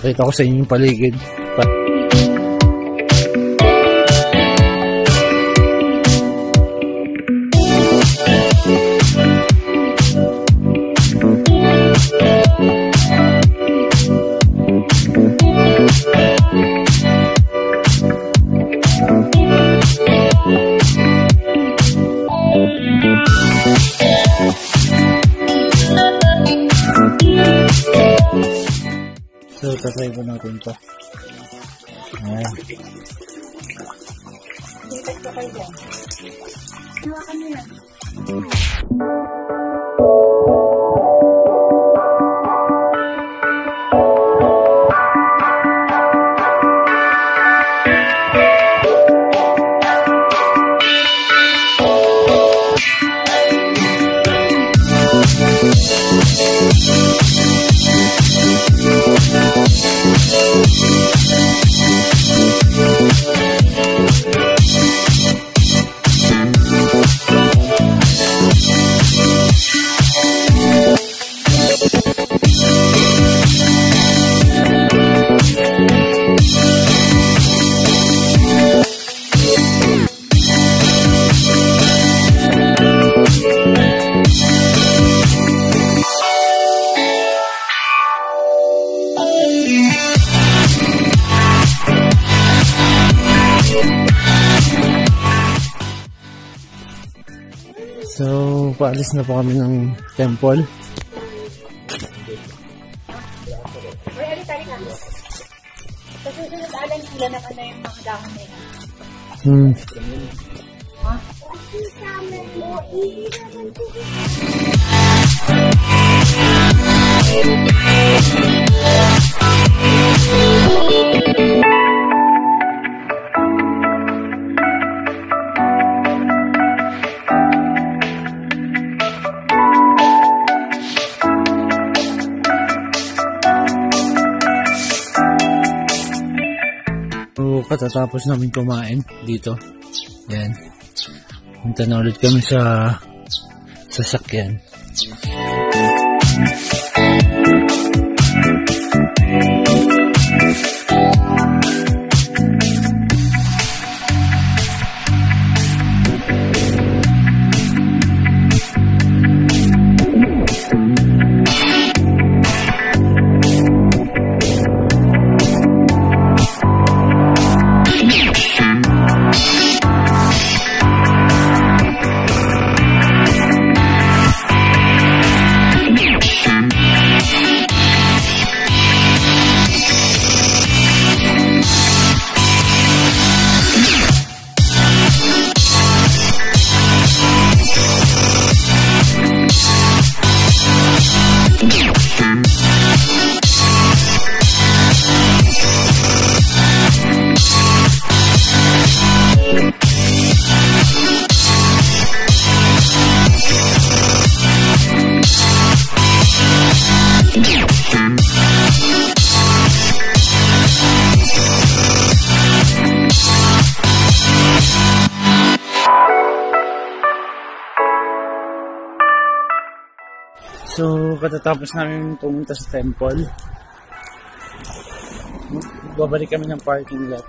Pakita ko sa inyo yung paligid. So, tatry ko natin ito. Ayan. Lipat ko kayo dyan. Hawakan nyo lang. So, paalis na po kami ng temple. Uy, alita rin ako. Sa susunod alam sila naman na yung mga dahon na yun. Ha? So, katatapos namin kumain dito. Yan. Punta na ulit kami sa sasakyan. So, katatapos namin pumunta sa temple, babalik kami ng parking lot.